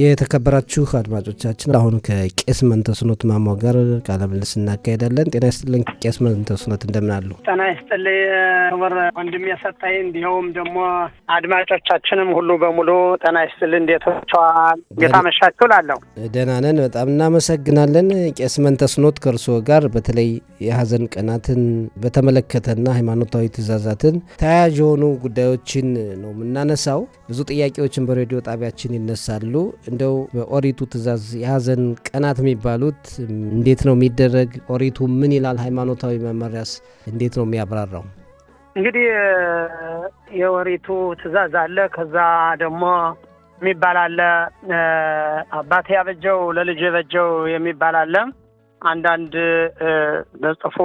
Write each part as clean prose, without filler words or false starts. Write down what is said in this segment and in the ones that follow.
የተከበራችሁ አድማጮቻችን አሁን ከቄስ መንተስኖት ማሞ ጋር ቃለ ምልልስ እናካሄዳለን። ጤና ይስጥልኝ ቄስ መንተስኖት እንደምን አሉ? ጤና ይስጥልኝ ወር ወንድም የሰጣይ እንዲሁም ደግሞ አድማጮቻችንም ሁሉ በሙሉ ጤና ይስጥልኝ። እንዴት ዋላችሁ? የታመሻችሁ ላለው ደህና ነን፣ በጣም እናመሰግናለን። ቄስ መንተስኖት ከእርስዎ ጋር በተለይ የሀዘን ቀናትን በተመለከተና ሃይማኖታዊ ትእዛዛትን ተያያዥ የሆኑ ጉዳዮችን ነው የምናነሳው። ብዙ ጥያቄዎችን በሬዲዮ ጣቢያችን ይነሳሉ። እንደው በኦሪቱ ትእዛዝ የሀዘን ቀናት የሚባሉት እንዴት ነው የሚደረግ? ኦሪቱ ምን ይላል? ሃይማኖታዊ መመሪያስ እንዴት ነው የሚያብራራው? እንግዲህ የኦሪቱ ትእዛዝ አለ። ከዛ ደግሞ የሚባል አለ አባቴ ያበጀው ለልጅ የበጀው የሚባል አለ። አንዳንድ በጽፎ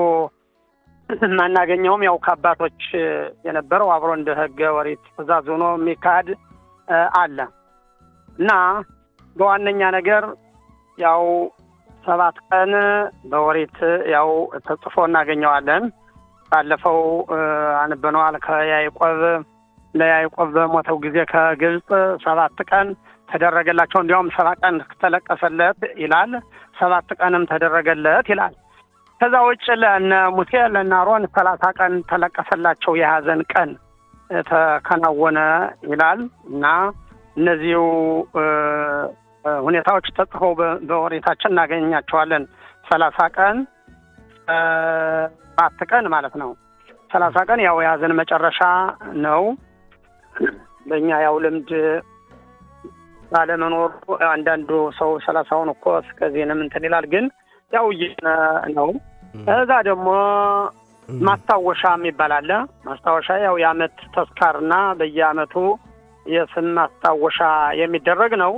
ማናገኘውም ያው ከአባቶች የነበረው አብሮ እንደ ህገ ኦሪት ትእዛዝ ሆኖ የሚካሄድ አለ እና በዋነኛ ነገር ያው 7 ቀን በኦሪት ያው ተጽፎ እናገኘዋለን። ባለፈው አንበነዋል። ለያዕቆብ በሞተው ጊዜ ከግብጽ 7 ቀን ተደረገላቸው። እንዲያውም 7 ቀን ተለቀሰለት ይላል፣ 7 ቀንም ተደረገለት ይላል። ከዛ ውጭ ለነ ሙሴ ለነ አሮን 30 ቀን ተለቀሰላቸው፣ የሀዘን ቀን ተከናወነ ይላል እና እነዚሁ ሁኔታዎች ተጽፈው በኦሪታችን እናገኛቸዋለን። 30 ቀን 7 ቀን ማለት ነው። 30 ቀን ያው የሀዘን መጨረሻ ነው። በእኛ ያው ልምድ ባለመኖሩ አንዳንዱ ሰው 30ውን እኮ እስከዚህንም እንትን ይላል፣ ግን ያው ነው። እዛ ደግሞ ማስታወሻ የሚባል አለ። ማስታወሻ ያው የዓመት ተስካርና በየዓመቱ የስም ማስታወሻ የሚደረግ ነው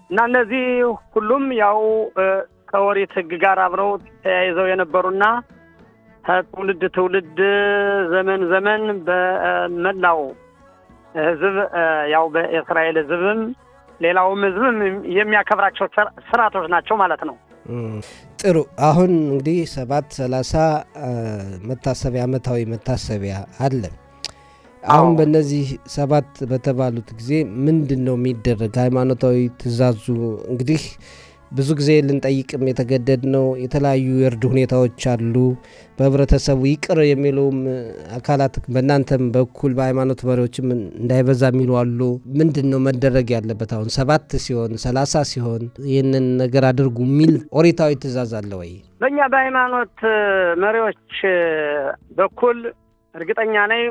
እና እነዚህ ሁሉም ያው ከኦሪት ሕግ ጋር አብረው ተያይዘው የነበሩና ትውልድ ትውልድ ዘመን ዘመን በመላው ሕዝብ ያው በእስራኤል ሕዝብም ሌላውም ሕዝብም የሚያከብራቸው ስርዓቶች ናቸው ማለት ነው። ጥሩ። አሁን እንግዲህ 7/30 መታሰቢያ ዓመታዊ መታሰቢያ አለ። አሁን በእነዚህ 7 በተባሉት ጊዜ ምንድን ነው የሚደረግ? ሃይማኖታዊ ትእዛዙ እንግዲህ ብዙ ጊዜ ልንጠይቅም የተገደድ ነው። የተለያዩ የእርድ ሁኔታዎች አሉ። በህብረተሰቡ ይቅር የሚሉም አካላት በእናንተም በኩል በሃይማኖት መሪዎችም እንዳይበዛ የሚሉ አሉ። ምንድን ነው መደረግ ያለበት? አሁን 7 ሲሆን 30 ሲሆን ይህንን ነገር አድርጉ የሚል ኦሪታዊ ትእዛዝ አለ ወይ? በእኛ በሃይማኖት መሪዎች በኩል እርግጠኛ ነኝ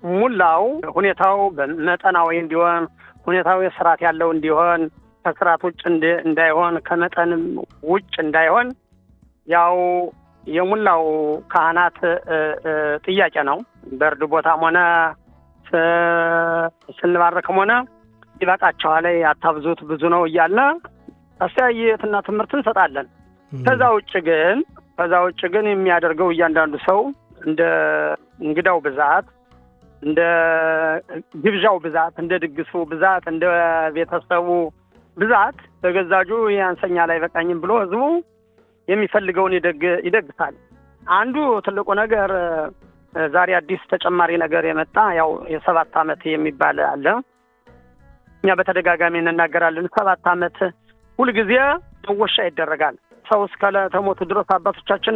ሙላው ሁኔታው በመጠናዊ እንዲሆን፣ ሁኔታው ስርዓት ያለው እንዲሆን፣ ከስርዓት ውጭ እንዳይሆን፣ ከመጠንም ውጭ እንዳይሆን ያው የሙላው ካህናት ጥያቄ ነው። በእርድ ቦታም ሆነ ስንባረክም ሆነ ይበቃቸዋል፣ አታብዙት፣ ብዙ ነው እያለ አስተያየትና ትምህርት እንሰጣለን። ከዛ ውጭ ግን የሚያደርገው እያንዳንዱ ሰው እንደ እንግዳው ብዛት፣ እንደ ግብዣው ብዛት፣ እንደ ድግሱ ብዛት፣ እንደ ቤተሰቡ ብዛት በገዛጁ ያንሰኛ ላይ በቃኝም ብሎ ህዝቡ የሚፈልገውን ይደግሳል። አንዱ ትልቁ ነገር ዛሬ አዲስ ተጨማሪ ነገር የመጣ ያው የ7 ዓመት የሚባል አለ። እኛ በተደጋጋሚ እንናገራለን። 7 ዓመት ሁልጊዜ ተወሻ ይደረጋል። ሰው እስከ ተሞቱ ድረስ አባቶቻችን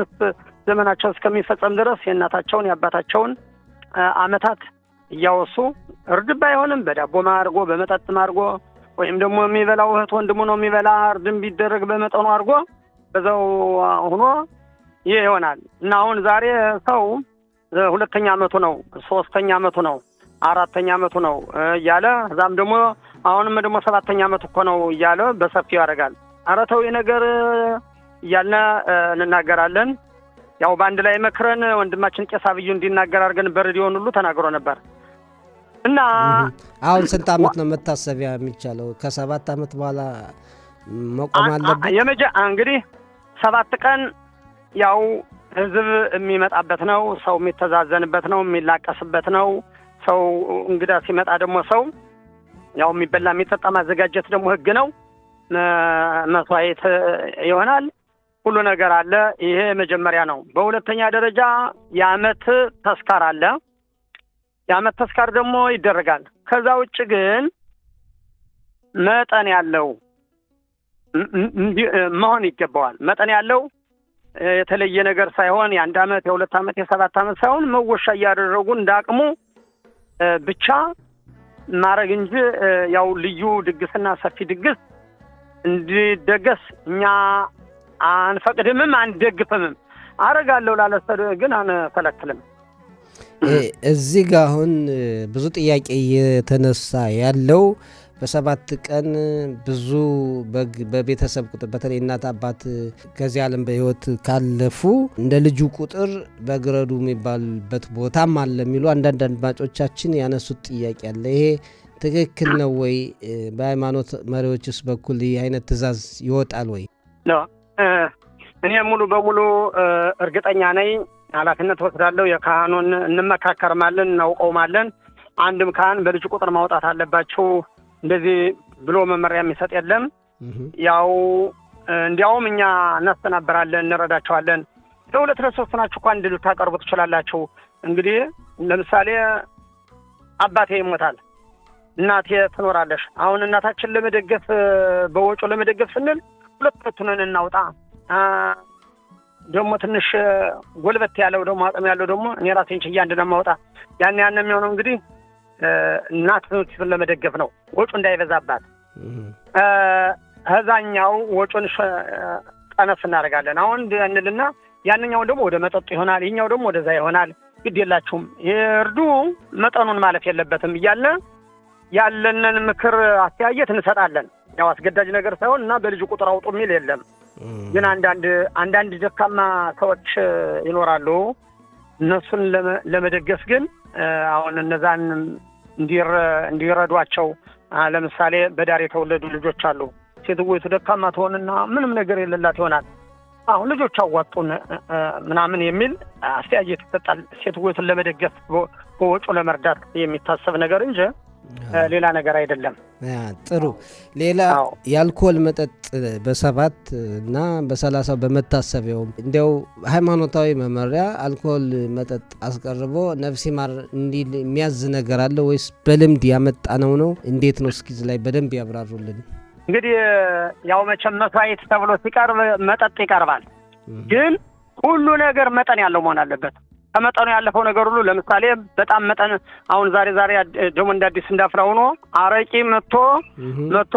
ዘመናቸው እስከሚፈጸም ድረስ የእናታቸውን የአባታቸውን ዓመታት እያወሱ እርድ ባይሆንም በዳቦ ማርጎ በመጠጥ ማርጎ ወይም ደግሞ የሚበላው እህት ወንድሙ ነው የሚበላ እርድም ቢደረግ በመጠኑ አርጎ በዛው ሆኖ ይሄ ይሆናል እና አሁን ዛሬ ሰው 2ኛ ዓመቱ ነው፣ 3ኛ ዓመቱ ነው፣ 4ኛ ዓመቱ ነው እያለ እዛም ደግሞ አሁንም ደግሞ 7ኛ ዓመቱ እኮ ነው እያለ በሰፊው ያደርጋል። ኧረ ተው ነገር እያልን እንናገራለን። ያው በአንድ ላይ መክረን ወንድማችን ቄስ አብዩ እንዲናገር አድርገን በሬዲዮን ሁሉ ተናግሮ ነበር እና አሁን ስንት ዓመት ነው መታሰቢያ የሚቻለው? ከ7 ዓመት በኋላ መቆም አለበት። እንግዲህ 7 ቀን ያው ህዝብ የሚመጣበት ነው፣ ሰው የሚተዛዘንበት ነው፣ የሚላቀስበት ነው። ሰው እንግዳ ሲመጣ ደግሞ ሰው ያው የሚበላ የሚጠጣ ማዘጋጀት ደግሞ ህግ ነው። መስዋዕት ይሆናል። ሁሉ ነገር አለ። ይሄ መጀመሪያ ነው። በሁለተኛ ደረጃ የዓመት ተስካር አለ። የዓመት ተስካር ደግሞ ይደረጋል። ከዛ ውጭ ግን መጠን ያለው መሆን ይገባዋል። መጠን ያለው የተለየ ነገር ሳይሆን የ1 ዓመት የ2 ዓመት የ7 ዓመት ሳይሆን መወሻ እያደረጉ እንዳቅሙ ብቻ ማረግ እንጂ ያው ልዩ ድግስና ሰፊ ድግስ እንዲደገስ እኛ አንፈቅድምም አንደግፍምም። አረጋለሁ ላለሰደ ግን አንከለክልም። እዚህ ጋር አሁን ብዙ ጥያቄ እየተነሳ ያለው በ7 ቀን ብዙ በቤተሰብ ቁጥር በተለይ እናት አባት ከዚህ ዓለም በሕይወት ካለፉ እንደ ልጁ ቁጥር በግረዱ የሚባልበት ቦታም አለ የሚሉ አንዳንድ አድማጮቻችን ያነሱት ጥያቄ አለ። ይሄ ትክክል ነው ወይ? በሃይማኖት መሪዎችስ በኩል ይህ አይነት ትእዛዝ ይወጣል ወይ? እኔ ሙሉ በሙሉ እርግጠኛ ነኝ። ኃላፊነት ወስዳለሁ። የካህኑን እንመካከርማለን፣ እናውቀውማለን። አንድም ካህን በልጁ ቁጥር ማውጣት አለባቸው እንደዚህ ብሎ መመሪያ የሚሰጥ የለም። ያው እንዲያውም እኛ እናስተናበራለን፣ እንረዳቸዋለን። ለሁለት ለሶስት ናችሁ እንኳን እንድሉ ታቀርቡ ትችላላችሁ። እንግዲህ ለምሳሌ አባቴ ይሞታል፣ እናቴ ትኖራለሽ። አሁን እናታችን ለመደገፍ በወጮ ለመደገፍ ስንል ሁለቱን እናውጣ። ደግሞ ትንሽ ጎልበት ያለው ደግሞ አቅም ያለው ደግሞ እኔ ራሴን ችዬ አንድ ነው ማውጣ። ያን የሚሆነው እንግዲህ እናትን ለመደገፍ ነው፣ ወጩ እንዳይበዛባት። ከዛኛው ወጩን ቀነስ እናደርጋለን። አሁን እንልና ያንኛው ደግሞ ወደ መጠጡ ይሆናል፣ ይሄኛው ደግሞ ወደዛ ይሆናል። ግድ የላችሁም ይርዱ፣ መጠኑን ማለፍ የለበትም እያለ ያለንን ምክር አስተያየት እንሰጣለን። ያው አስገዳጅ ነገር ሳይሆን እና በልጁ ቁጥር አውጡ የሚል የለም። ግን አንዳንድ ደካማ ሰዎች ይኖራሉ። እነሱን ለመደገፍ ግን አሁን እነዛን እንዲረዷቸው ለምሳሌ በዳር የተወለዱ ልጆች አሉ። ሴትወይቱ ደካማ ትሆንና ምንም ነገር የሌላት ይሆናል። አሁን ልጆች አዋጡን ምናምን የሚል አስተያየት ይሰጣል። ሴትወይቱን ለመደገፍ በወጩ ለመርዳት የሚታሰብ ነገር እንጂ ሌላ ነገር አይደለም። ጥሩ። ሌላ የአልኮል መጠጥ በ7 እና በ30 በመታሰቢያው እንዲያው ሃይማኖታዊ መመሪያ አልኮል መጠጥ አስቀርቦ ነፍስ ይማር እንዲል የሚያዝ ነገር አለ ወይስ በልምድ ያመጣ ነው? እንዴት ነው? እስኪ ላይ በደንብ ያብራሩልን። እንግዲህ ያው መቼም መስዋዕት ተብሎ ሲቀርብ መጠጥ ይቀርባል። ግን ሁሉ ነገር መጠን ያለው መሆን አለበት። ከመጠኑ ያለፈው ነገር ሁሉ ለምሳሌ በጣም መጠን አሁን ዛሬ ደግሞ እንደ አዲስ እንዳፍራ ሆኖ አረቂ መጥቶ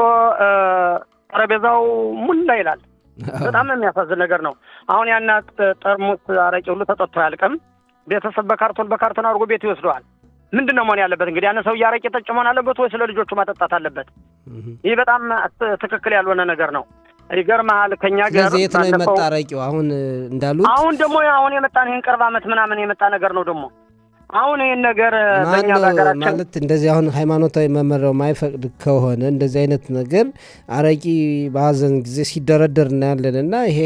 ጠረጴዛው ሙላ ይላል። በጣም የሚያሳዝን ነገር ነው። አሁን ያና ጠርሙስ አረቂ ሁሉ ተጠጥቶ ያልቅም። ቤተሰብ በካርቶን አድርጎ ቤት ይወስደዋል። ምንድነው መሆን ያለበት? እንግዲህ ያነ ሰው ያረቂ ጠጭ መሆን አለበት ወይስ ለልጆቹ ማጠጣት አለበት? ይህ በጣም ትክክል ያልሆነ ነገር ነው። ይገርማል። ከኛ ጋር የት ነው የመጣ አረቂው? አሁን እንዳሉት አሁን የመጣ ነው። ይሄን ቅርብ ዓመት ምናምን የመጣ ነገር ነው። ደግሞ አሁን ይሄን ነገር በእኛ ሀገራችን ማለት እንደዚህ አሁን ሃይማኖታዊ መመሪያው ማይፈቅድ ከሆነ እንደዚህ አይነት ነገር አረቂ በሀዘን ጊዜ ሲደረደር እናያለን። እና ይሄ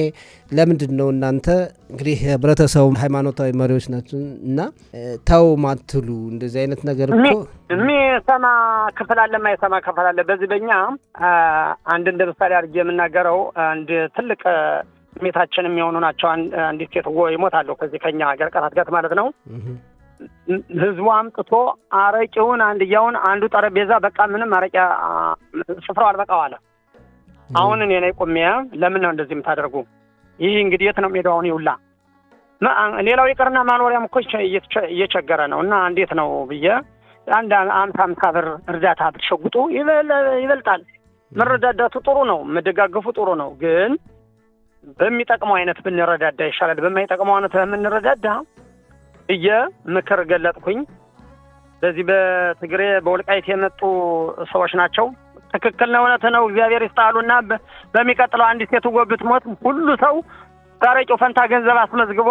ለምንድን ነው እናንተ እንግዲህ ህብረተሰቡ ሃይማኖታዊ መሪዎች ናቸው እና ተው ማትሉ? እንደዚህ አይነት ነገር እኮ የሚሰማ ክፍል አለ፣ የማይሰማ ክፍል አለ። በዚህ በእኛ አንድ እንደ ምሳሌ አድርጌ የምናገረው አንድ ትልቅ ሜታችን የሚሆኑ ናቸው። አንዲት ሴት ይሞታሉ ከዚህ ከኛ ሀገር ቀናት ማለት ነው። ህዝቡ አምጥቶ አረቂውን አንዱ ጠረጴዛ በቃ ምንም አረቂያ ስፍራው አልበቃው አለ። አሁን እኔ ላይ ቆሜ ለምን ነው እንደዚህ የምታደርጉ? ይህ እንግዲህ የት ነው ሜዳውን ይውላ። ሌላው ይቅርና ማኖሪያም እኮ እየቸገረ ነው እና እንዴት ነው ብዬ አንድ 50 ብር እርዳታ ብትሸጉጡ ይበልጣል። መረዳዳቱ ጥሩ ነው፣ መደጋገፉ ጥሩ ነው። ግን በሚጠቅመው አይነት ብንረዳዳ ይሻላል። በማይጠቅመው አይነት የምንረዳዳ ምክር ገለጥኩኝ። በዚህ በትግሬ በወልቃይት የመጡ ሰዎች ናቸው። ትክክል ነው፣ እውነት ነው፣ እግዚአብሔር ይስጣሉና በሚቀጥለው አንድ ሴት ወብት ሞት ሁሉ ሰው ታረቂው ፈንታ ገንዘብ አስመዝግቦ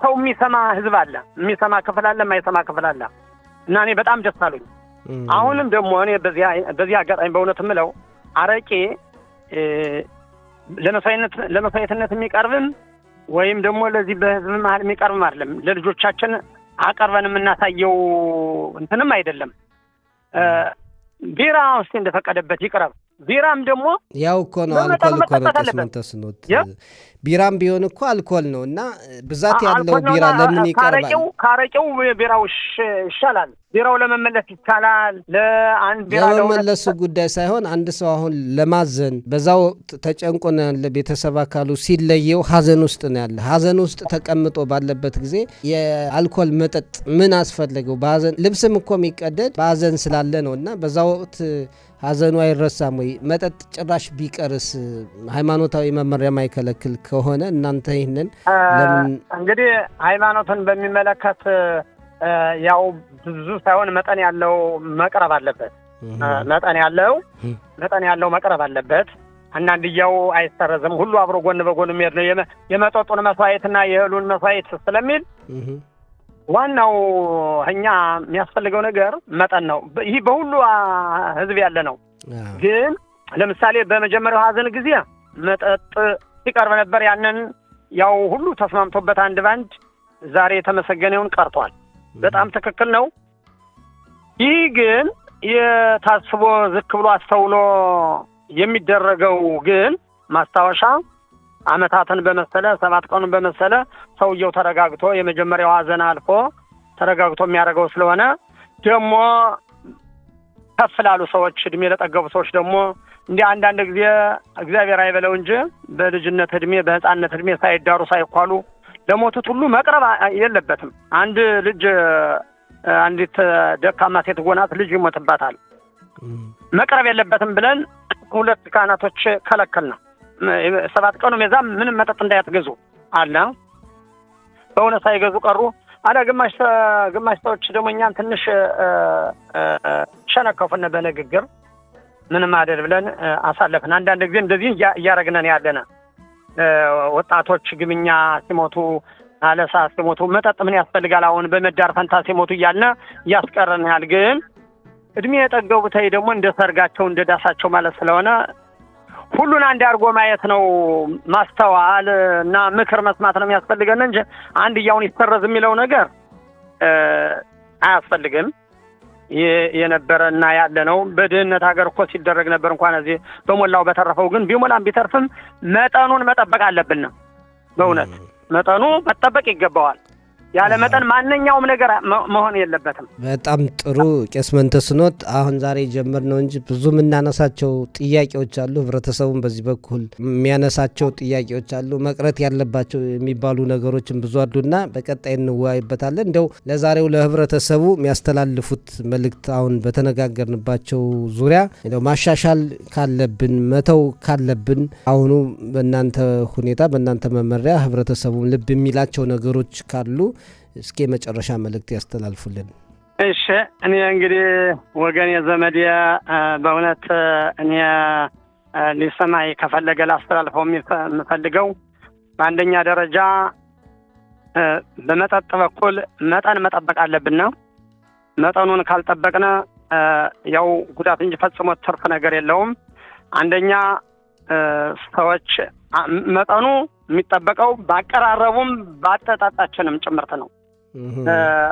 ሰው የሚሰማ ህዝብ አለ፣ የሚሰማ ክፍል አለ፣ የማይሰማ ክፍል አለ እና እኔ በጣም ደስ አሉኝ። አሁንም ደግሞ እኔ በዚህ አጋጣሚ በእውነት የምለው አረቄ ለመስዋዕትነት የሚቀርብም ወይም ደግሞ ለዚህ በህዝብ መሀል የሚቀርብም አይደለም። ለልጆቻችን አቀርበን የምናሳየው እንትንም አይደለም። ቢራ ውስጥ እንደፈቀደበት ይቅረብ። ቢራም ደግሞ ያው እኮ ነው አልኮል እኮ ነው ተስኖት ቢራም ቢሆን እኮ አልኮል ነው እና ብዛት ያለው ቢራ ለምን ይቀርባል? ካረቄው ቢራው ይሻላል። ቢራው ለመመለስ ይቻላል። ለአንድ ቢራ ለመመለሱ ጉዳይ ሳይሆን አንድ ሰው አሁን ለማዘን በዛው ተጨንቆ ነው ያለ ቤተሰብ አካሉ ሲለየው ሀዘን ውስጥ ነው ያለ። ሀዘን ውስጥ ተቀምጦ ባለበት ጊዜ የአልኮል መጠጥ ምን አስፈለገው? በሀዘን ልብስም እኮ የሚቀደድ በሀዘን ስላለ ነው እና በዛው ወቅት ሀዘኑ አይረሳም ወይ? መጠጥ ጭራሽ ቢቀርስ ሃይማኖታዊ መመሪያ ማይከለክል ከሆነ እናንተ ይህንን ለምን? እንግዲህ ሃይማኖትን በሚመለከት ያው ብዙ ሳይሆን መጠን ያለው መቅረብ አለበት። መጠን ያለው መቅረብ አለበት። አንዳንድያው አይሰረዝም። ሁሉ አብሮ ጎን በጎን የሚሄድ ነው። የመጠጡን መስዋዕትና የእህሉን መስዋዕት ስለሚል ዋናው እኛ የሚያስፈልገው ነገር መጠን ነው። ይህ በሁሉ ህዝብ ያለ ነው። ግን ለምሳሌ በመጀመሪያው ሀዘን ጊዜ መጠጥ ሲቀርብ ነበር። ያንን ያው ሁሉ ተስማምቶበት አንድ ባንድ ዛሬ የተመሰገነውን ቀርቷል። በጣም ትክክል ነው። ይህ ግን የታስቦ ዝክ ብሎ አስተውሎ የሚደረገው ግን ማስታወሻ አመታትን በመሰለ 7 ቀኑን በመሰለ ሰውየው ተረጋግቶ የመጀመሪያው ሀዘን አልፎ ተረጋግቶ የሚያደርገው ስለሆነ ደግሞ ከፍ ላሉ ሰዎች እድሜ ለጠገቡ ሰዎች ደግሞ እንዲህ አንዳንድ ጊዜ እግዚአብሔር አይበለው እንጂ በልጅነት እድሜ በህፃንነት እድሜ ሳይዳሩ ሳይኳሉ ለሞቱት ሁሉ መቅረብ የለበትም። አንድ ልጅ አንዲት ደካማ ሴት ጎናት ልጅ ይሞትባታል። መቅረብ የለበትም ብለን 2 ካህናቶች ከለከልና 7 ቀኑ የዛም ምንም መጠጥ እንዳያትገዙ አለ። በእውነት ሳይገዙ ቀሩ አለ። ግማሽ ሰዎች ደግሞ እኛን ትንሽ ሸነከፉን በንግግር ምንም አይደል ብለን አሳለፍን። አንዳንድ ጊዜ እንደዚህ እያረግነን ያለና ወጣቶች ግምኛ ሲሞቱ አለሳ ሲሞቱ መጠጥ ምን ያስፈልጋል? አሁን በመዳር ፈንታ ሲሞቱ እያልን ያስቀረናል። ግን እድሜ የጠገቡት ደግሞ እንደ ሰርጋቸው እንደ ዳሳቸው ማለት ስለሆነ ሁሉን አንድ አድርጎ ማየት ነው። ማስተዋል እና ምክር መስማት ነው የሚያስፈልገን እንጂ አንድያውን ይሰረዝ የሚለው ነገር አያስፈልግም። የነበረና ያለ ነው። በድህነት ሀገር እኮ ሲደረግ ነበር። እንኳን እዚህ በሞላው በተረፈው ግን ቢሞላም ቢተርፍም መጠኑን መጠበቅ አለብን። በእውነት መጠኑ መጠበቅ ይገባዋል። ያለ መጠን ማንኛውም ነገር መሆን የለበትም። በጣም ጥሩ ቄስ መንተስኖት፣ አሁን ዛሬ ጀመር ነው እንጂ ብዙ የምናነሳቸው ጥያቄዎች አሉ። ህብረተሰቡን በዚህ በኩል የሚያነሳቸው ጥያቄዎች አሉ። መቅረት ያለባቸው የሚባሉ ነገሮችን ብዙ አሉና በቀጣይ እንወያይበታለን። እንደው ለዛሬው ለህብረተሰቡ የሚያስተላልፉት መልእክት አሁን በተነጋገርንባቸው ዙሪያ እንደው ማሻሻል ካለብን መተው ካለብን አሁኑ በእናንተ ሁኔታ በእናንተ መመሪያ ህብረተሰቡን ልብ የሚላቸው ነገሮች ካሉ እስኪ መጨረሻ መልእክት ያስተላልፉልን። እሺ፣ እኔ እንግዲህ ወገኔ ዘመዴ በእውነት እኔ ሊሰማይ ከፈለገ ላስተላልፈው የምፈልገው በአንደኛ ደረጃ በመጠጥ በኩል መጠን መጠበቅ አለብን። መጠኑን ካልጠበቅነ ያው ጉዳት እንጂ ፈጽሞ ትርፍ ነገር የለውም። አንደኛ ሰዎች መጠኑ የሚጠበቀው ባቀራረቡም ባጠጣጣችንም ጭምርት ነው።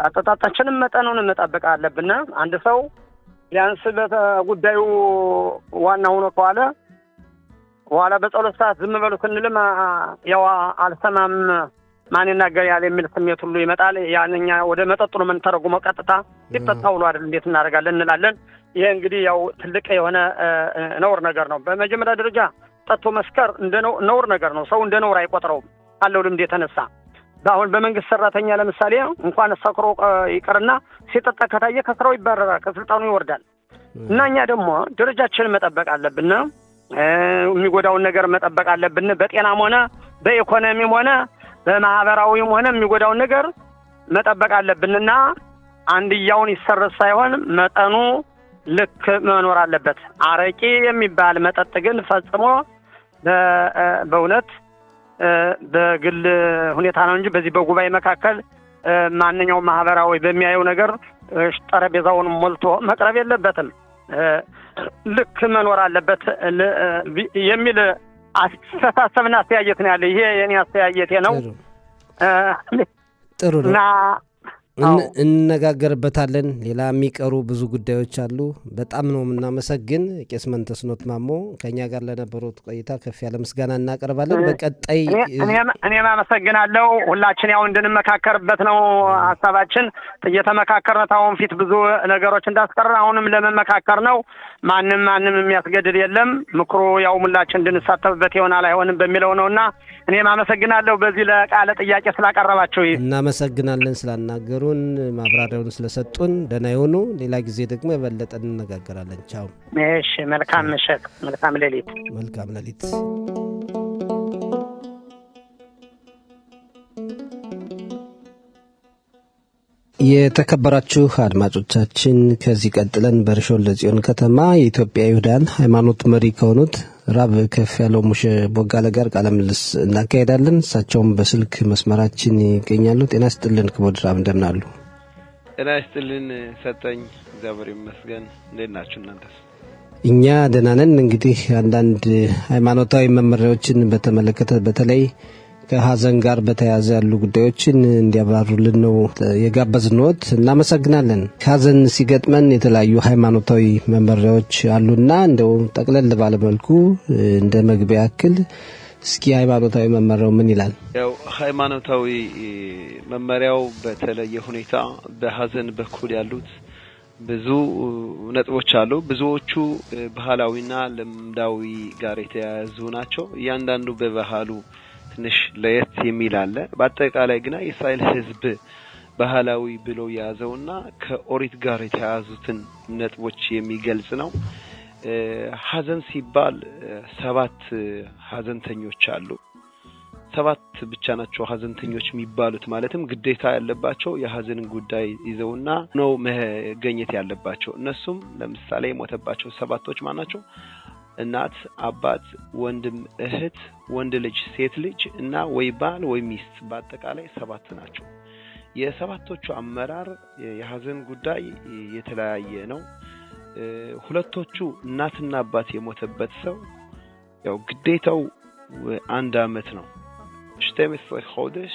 አጠጣጣችንም መጠኑን መጠበቅ አለብን። አንድ ሰው ቢያንስ በጉዳዩ ዋና ሆኖ ከዋለ በኋላ በጸሎት ሰዓት ዝም በሉ ስንልም ያው አልሰማም ማን ይናገር ያለ የሚል ስሜት ሁሉ ይመጣል። ያንኛ ወደ መጠጡ ነው የምንተረጉመው። ቀጥታ ይጠጣው ብሎ አይደል እንዴት እናደርጋለን እንላለን። ይሄ እንግዲህ ያው ትልቅ የሆነ ነውር ነገር ነው። በመጀመሪያ ደረጃ ጠጥቶ መስከር እንደ ነውር ነገር ነው። ሰው እንደ ነውር አይቆጥረውም ካለው ልምድ የተነሳ። አሁን በመንግስት ሰራተኛ ለምሳሌ እንኳን ሰክሮ ይቀርና ሲጠጣ ከታየ ከስራው ይባረራል፣ ከስልጣኑ ይወርዳል። እና እኛ ደግሞ ደረጃችንን መጠበቅ አለብን። የሚጎዳውን ነገር መጠበቅ አለብን። በጤናም ሆነ በኢኮኖሚም ሆነ በማህበራዊም ሆነ የሚጎዳውን ነገር መጠበቅ አለብንና አንድያውን ይሰረዝ ሳይሆን መጠኑ ልክ መኖር አለበት። አረቂ የሚባል መጠጥ ግን ፈጽሞ በእውነት በግል ሁኔታ ነው እንጂ በዚህ በጉባኤ መካከል ማንኛውም ማህበራዊ በሚያየው ነገር ጠረጴዛውን ሞልቶ መቅረብ የለበትም። ልክ መኖር አለበት የሚል አስተሳሰብና አስተያየት ነው ያለ። ይሄ የኔ አስተያየቴ ነው። ጥሩ ነው። እና እንነጋገርበታለን። ሌላ የሚቀሩ ብዙ ጉዳዮች አሉ። በጣም ነው የምናመሰግን ቄስ መንተስኖት ማሞ ከኛ ጋር ለነበሩት ቆይታ ከፍ ያለ ምስጋና እናቀርባለን። በቀጣይ እኔም አመሰግናለሁ። ሁላችን ያው እንድንመካከርበት ነው ሀሳባችን። እየተመካከርን ታውን ፊት ብዙ ነገሮች እንዳስቀር አሁንም ለመመካከር ነው። ማንም የሚያስገድድ የለም። ምክሩ ያው ሁላችን እንድንሳተፍበት ይሆናል አይሆንም በሚለው ነውና እኔም አመሰግናለሁ በዚህ ለቃለ ጥያቄ ስላቀረባችሁ። እናመሰግናለን ስላናገሩን፣ ማብራሪያውን ስለሰጡን። ደህና ይሁኑ። ሌላ ጊዜ ደግሞ የበለጠ እንነጋገራለን። ቻው። እሺ፣ መልካም ምሽት፣ መልካም ሌሊት። መልካም ሌሊት። የተከበራችሁ አድማጮቻችን ከዚህ ቀጥለን በርሾል ለጽዮን ከተማ የኢትዮጵያ ይሁዳን ሃይማኖት መሪ ከሆኑት ራብ ከፍ ያለው ሙሼ ቦጋለ ጋር ቃለ ምልልስ እናካሄዳለን። እሳቸውም በስልክ መስመራችን ይገኛሉ። ጤና ይስጥልን ክቡር ራብ፣ እንደምን አሉ? ጤና ይስጥልን ሰጠኝ፣ እግዚአብሔር ይመስገን። እንዴት ናችሁ እናንተስ? እኛ ደህና ነን። እንግዲህ አንዳንድ ሃይማኖታዊ መመሪያዎችን በተመለከተ በተለይ ከሀዘን ጋር በተያያዘ ያሉ ጉዳዮችን እንዲያብራሩልን ነው የጋበዝንዎት። እናመሰግናለን። ሀዘን ሲገጥመን የተለያዩ ሃይማኖታዊ መመሪያዎች አሉና እንደው ጠቅለል ባለ መልኩ እንደ መግቢያ ያክል እስኪ ሃይማኖታዊ መመሪያው ምን ይላል? ያው ሃይማኖታዊ መመሪያው በተለየ ሁኔታ በሀዘን በኩል ያሉት ብዙ ነጥቦች አሉ። ብዙዎቹ ባህላዊና ልምዳዊ ጋር የተያያዙ ናቸው። እያንዳንዱ በባህሉ ትንሽ ለየት የሚል አለ። በአጠቃላይ ግን የእስራኤል ሕዝብ ባህላዊ ብሎ ያዘውና ከኦሪት ጋር የተያያዙትን ነጥቦች የሚገልጽ ነው። ሀዘን ሲባል 7 ሀዘንተኞች አሉ። 7 ብቻ ናቸው ሀዘንተኞች የሚባሉት። ማለትም ግዴታ ያለባቸው የሀዘን ጉዳይ ይዘውና ነው መገኘት ያለባቸው። እነሱም ለምሳሌ የሞተባቸው 7ቶች ማናቸው? እናት፣ አባት፣ ወንድም፣ እህት፣ ወንድ ልጅ፣ ሴት ልጅ እና ወይ ባል ወይ ሚስት፣ በአጠቃላይ 7 ናቸው። የ7ቶቹ አመራር የሀዘን ጉዳይ የተለያየ ነው። 2ቶቹ እናትና አባት የሞተበት ሰው ያው ግዴታው 1 አመት ነው። 12 ходש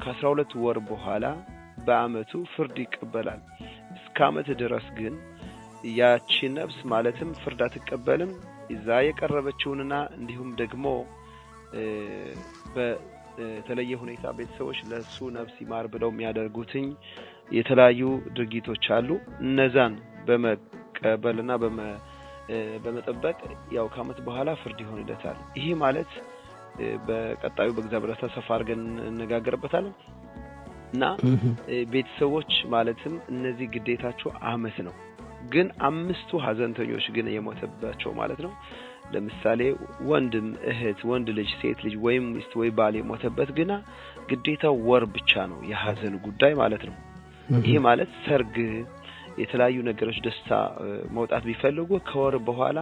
ከ12 ወር በኋላ በአመቱ ፍርድ ይቀበላል። እስከ አመት ድረስ ግን ያቺ ነፍስ ማለትም ፍርድ አትቀበልም። እዛ የቀረበችውንና እንዲሁም ደግሞ በተለየ ሁኔታ ቤተሰቦች ለሱ ነፍስ ይማር ብለው የሚያደርጉትኝ የተለያዩ ድርጊቶች አሉ። እነዛን በመቀበልና በመጠበቅ ያው ከአመት በኋላ ፍርድ ይሆንለታል። ይሄ ማለት በቀጣዩ በእግዚአብሔር ተሰፋ አድርገን እንነጋገርበታለን እና ቤተሰቦች ማለትም እነዚህ ግዴታቸው አመት ነው። ግን 5ቱ ሀዘንተኞች ግን የሞተባቸው ማለት ነው። ለምሳሌ ወንድም፣ እህት፣ ወንድ ልጅ፣ ሴት ልጅ ወይም ሚስት ወይ ባል የሞተበት ግና ግዴታው ወር ብቻ ነው የሀዘን ጉዳይ ማለት ነው። ይሄ ማለት ሰርግ፣ የተለያዩ ነገሮች ደስታ መውጣት ቢፈልጉ ከወር በኋላ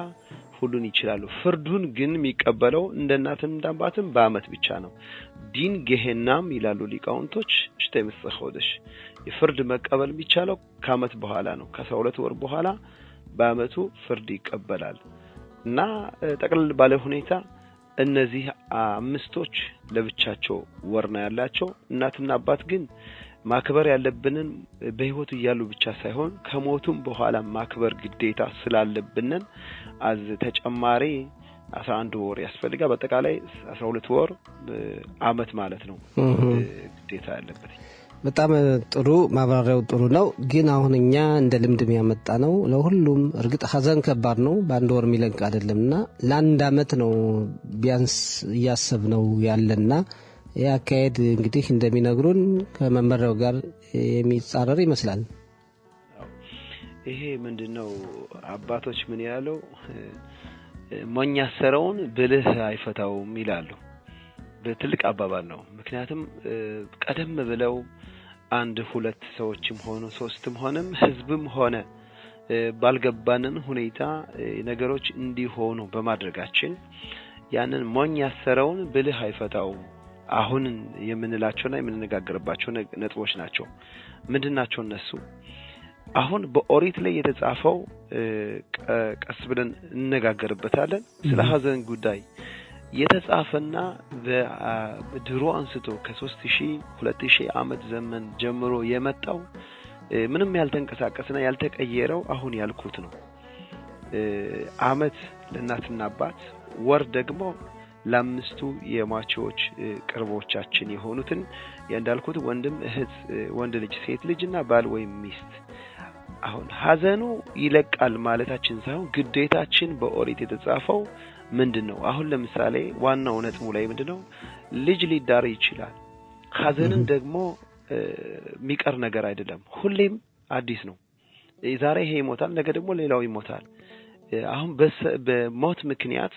ሁሉን ይችላሉ። ፍርዱን ግን የሚቀበለው እንደ እናትም እንደ አባትም በአመት ብቻ ነው። ዲን ገሄናም ይላሉ ሊቃውንቶች። 12 ходש የፍርድ መቀበል የሚቻለው ከአመት በኋላ ነው። ከ12 ወር በኋላ በአመቱ ፍርድ ይቀበላል። እና ጠቅለል ባለ ሁኔታ እነዚህ 5ቶች ለብቻቸው ወር ነው ያላቸው። እናትና አባት ግን ማክበር ያለብንን በህይወቱ እያሉ ብቻ ሳይሆን ከሞቱም በኋላ ማክበር ግዴታ ስላለብን አዝ ተጨማሪ 11 ወር ያስፈልጋል። በአጠቃላይ 12 ወር አመት ማለት ነው ግዴታ ያለበት። በጣም ጥሩ ማብራሪያው ጥሩ ነው። ግን አሁን እኛ እንደ ልምድም ያመጣ ነው ለሁሉም። እርግጥ ሀዘን ከባድ ነው፣ በአንድ ወር የሚለቅ አይደለምና ለ1 አመት ነው ቢያንስ እያሰብነው ያለና ያካሄድ እንግዲህ እንደሚነግሩን ከመመሪያው ጋር የሚጻረር ይመስላል። ይሄ ምንድነው አባቶች ምን ያለው ሞኝ ያሰረውን ብልህ አይፈታውም ይላሉ። በትልቅ አባባል ነው። ምክንያቱም ቀደም ብለው 1-2 ሰዎችም ሆኑ 3ም ሆነም ህዝብም ሆነ ባልገባንን ሁኔታ ነገሮች እንዲሆኑ በማድረጋችን ያንን ሞኝ ያሰረውን ብልህ አይፈታውም አሁን የምንላቸውና የምንነጋገርባቸው ነጥቦች ናቸው። ምንድናቸው እነሱ? አሁን በኦሪት ላይ የተጻፈው ቀስ ብለን እንነጋገርበታለን። ስለ ሀዘን ጉዳይ የተጻፈና በድሮ አንስቶ ከ3000 2000 ዓመት ዘመን ጀምሮ የመጣው ምንም ያልተንቀሳቀሰና ያልተቀየረው አሁን ያልኩት ነው። ዓመት ለእናትና አባት፣ ወር ደግሞ ለአምስቱ የሟቾች ቅርቦቻችን የሆኑትን እንዳልኩት ወንድም፣ እህት፣ ወንድ ልጅ፣ ሴት ልጅና ባል ወይም ሚስት። አሁን ሐዘኑ ይለቃል ማለታችን ሳይሆን ግዴታችን በኦሪት የተጻፈው ምንድነው? አሁን ለምሳሌ ዋናው ነጥቡ ላይ ምንድነው? ልጅ ሊዳር ይችላል። ሐዘንን ደግሞ የሚቀር ነገር አይደለም። ሁሌም አዲስ ነው። ዛሬ ይሄ ይሞታል፣ ነገ ደግሞ ሌላው ይሞታል። አሁን በሞት ምክንያት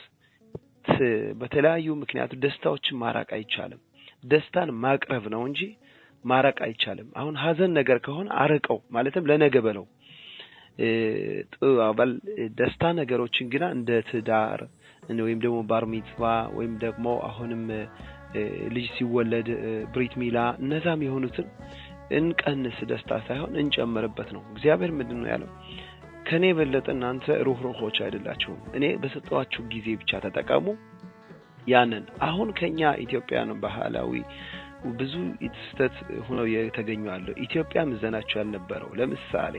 በተለያዩ ምክንያት ደስታዎችን ማራቅ አይቻልም። ደስታን ማቅረብ ነው እንጂ ማራቅ አይቻልም። አሁን ሐዘን ነገር ከሆነ አርቀው ማለትም ለነገ በለው። አባል ደስታ ነገሮችን ግና እንደ ትዳር ወይም ደግሞ ባር ሚጽዋ ወይም ደግሞ አሁንም ልጅ ሲወለድ ብሪት ሚላ እነዛም የሆኑትን እንቀንስ፣ ደስታ ሳይሆን እንጨምርበት ነው። እግዚአብሔር ምንድነው ያለው? ከኔ በለጠ እናንተ ሩህሩሆች አይደላችሁም፣ እኔ በሰጠዋችሁ ጊዜ ብቻ ተጠቀሙ። ያንን አሁን ከኛ ኢትዮጵያን ባህላዊ ብዙ ኢትስተት ሆነው የተገኙ አሉ። ኢትዮጵያ ምዘናቸው ያልነበረው ለምሳሌ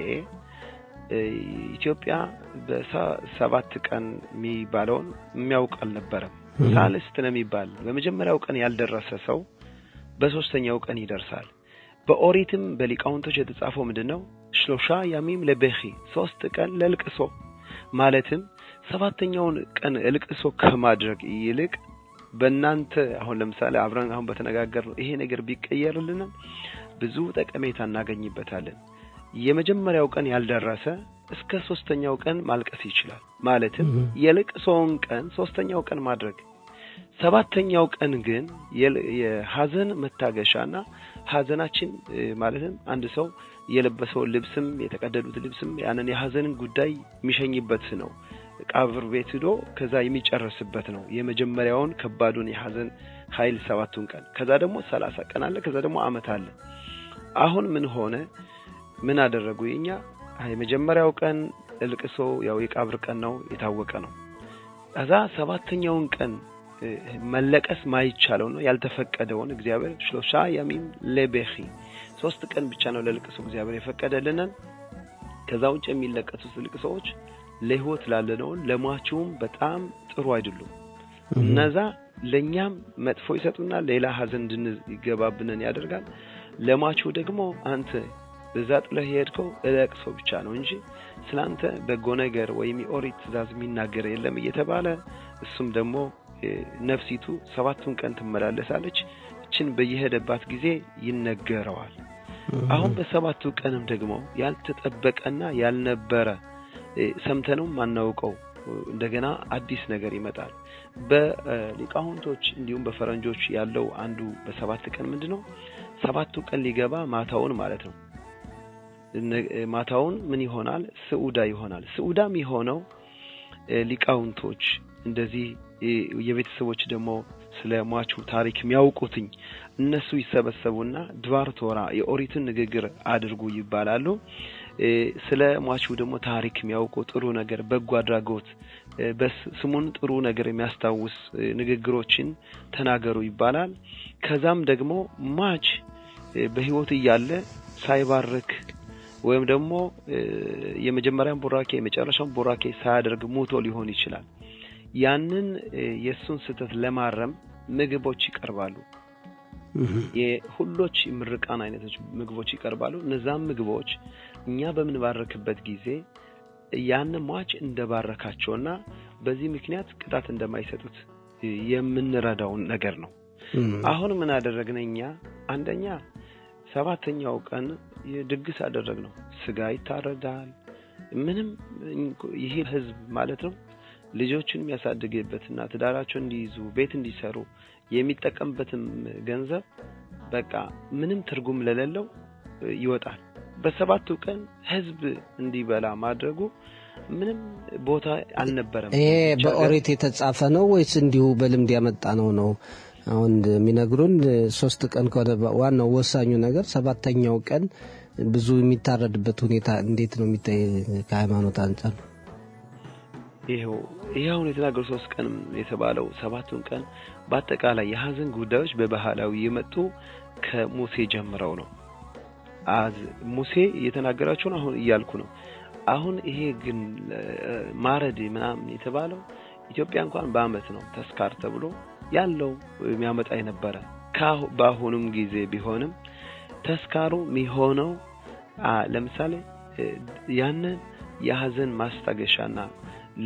ኢትዮጵያ በ7 ቀን የሚባለውን የሚያውቅ አልነበረም። ሳልስት ነው የሚባል በመጀመሪያው ቀን ያልደረሰ ሰው በሶስተኛው ቀን ይደርሳል። በኦሪትም በሊቃውንቶች የተጻፈው ምንድነው? ሽሎሻ ያሚም ለበኺ 3 ቀን ለልቅሶ ማለትም 7ኛውን ቀን ልቅሶ ከማድረግ ይልቅ በእናንተ አሁን ለምሳሌ አብረን አሁን በተነጋገርነው ይሄ ነገር ቢቀየርልን ብዙ ጠቀሜታ እናገኝበታለን። የመጀመሪያው ቀን ያልደረሰ እስከ 3ኛው ቀን ማልቀስ ይችላል። ማለትም የልቅሶውን ቀን 3ኛው ቀን ማድረግ። 7ኛው ቀን ግን የሐዘን መታገሻና ሐዘናችን ማለትም አንድ ሰው የለበሰው ልብስም የተቀደዱት ልብስም ያንን የሐዘንን ጉዳይ የሚሸኝበት ነው። ቀብር ቤት ሄዶ ከዛ የሚጨርስበት ነው። የመጀመሪያውን ከባዱን የሐዘን ኃይል 7ቱን ቀን፣ ከዛ ደግሞ 30 ቀን አለ፣ ከዛ ደግሞ አመት አለ። አሁን ምን ሆነ? ምን አደረጉ? የኛ የመጀመሪያው ቀን ልቅሶ ያው የቀብር ቀን ነው፣ የታወቀ ነው። ከዛ 7ኛውን ቀን መለቀስ ማይቻለው ነው ያልተፈቀደው ነው። እግዚአብሔር ሽሎሻ ያሚም ለበኺ 3 ቀን ብቻ ነው ለልቅሶ እግዚአብሔር የፈቀደልን። ከዛ ውጭ የሚለቀሱት ልቅሶች ለህይወት ላለነው ለሟቹም በጣም ጥሩ አይደሉም። እነዛ ለኛም መጥፎ ይሰጡና ሌላ ሐዘን እንድንገባብነን ያደርጋል። ለሟቹ ደግሞ አንተ በዛ ጥለህ ሄድከው ለቅሶ ብቻ ነው እንጂ ስላንተ በጎ ነገር ወይም የኦሪት ትእዛዝ የሚናገር የለም እየተባለ እሱም ደግሞ ነፍሲቱ 7ቱን ቀን ትመላለሳለች። እችን በየሄደባት ጊዜ ይነገረዋል። አሁን በ7ቱ ቀንም ደግሞ ያልተጠበቀና ያልነበረ ሰምተነው ማናውቀው እንደገና አዲስ ነገር ይመጣል። በሊቃውንቶች እንዲሁም በፈረንጆች ያለው አንዱ በ7 ቀን ምንድነው? 7ቱ ቀን ሊገባ ማታውን ማለት ነው። ማታውን ምን ይሆናል? ስዑዳ ይሆናል። ስዑዳም የሆነው ሊቃውንቶች እንደዚህ የቤተሰቦች ደግሞ ስለ ሟቹ ታሪክ የሚያውቁትኝ እነሱ ይሰበሰቡና ድባር ቶራ የኦሪትን ንግግር አድርጉ ይባላሉ። ስለ ሟቹ ደግሞ ታሪክ የሚያውቁ ጥሩ ነገር በጎ አድራጎት በስሙን ጥሩ ነገር የሚያስታውስ ንግግሮችን ተናገሩ ይባላል። ከዛም ደግሞ ሟች በህይወት እያለ ሳይባርክ ወይም ደግሞ የመጀመሪያውን ቡራኬ የመጨረሻውን ቡራኬ ሳያደርግ ሞቶ ሊሆን ይችላል። ያንን የሱን ስተት ለማረም ምግቦች ይቀርባሉ። የሁሎች ምርቃን አይነቶች ምግቦች ይቀርባሉ። እነዛም ምግቦች እኛ በምንባረክበት ጊዜ ያን ሟች እንደባረካቸውና በዚህ ምክንያት ቅጣት እንደማይሰጡት የምንረዳው ነገር ነው። አሁን ምን አደረግነኛ? አንደኛ 7ኛው ቀን ድግስ አደረግነው። ስጋ ይታረዳል። ምንም ይሄ ህዝብ ማለት ነው ልጆችን የሚያሳድግበትና ትዳራቸው እንዲይዙ ቤት እንዲሰሩ የሚጠቀምበትም ገንዘብ በቃ ምንም ትርጉም ለሌለው ይወጣል። በ7ቱ ቀን ህዝብ እንዲበላ ማድረጉ ምንም ቦታ አልነበረም። ይሄ በኦሪት የተጻፈ ነው ወይስ እንዲሁ በልምድ ያመጣ ነው? አሁን የሚነግሩን 3 ቀን ከሆነ ዋናው ወሳኙ ነገር 7ኛው ቀን ብዙ የሚታረድበት ሁኔታ እንዴት ነው የሚታይ ከሃይማኖት አንፃር? ይሄው የተናገሩ 3 ቀን የተባለው 7ቱን ቀን በአጠቃላይ የሐዘን ጉዳዮች በባህላዊ የመጡ ከሙሴ ጀምረው ነው። ሙሴ የተናገራቸውን አሁን እያልኩ ነው። አሁን ይሄ ግን ማረድ ምናምን የተባለው ኢትዮጵያ እንኳን በአመት ነው ተስካር ተብሎ ያለው የሚያመጣ የነበረ በአሁኑም ጊዜ ቢሆንም ተስካሩ የሚሆነው ለምሳሌ ያንን የሐዘን ማስታገሻና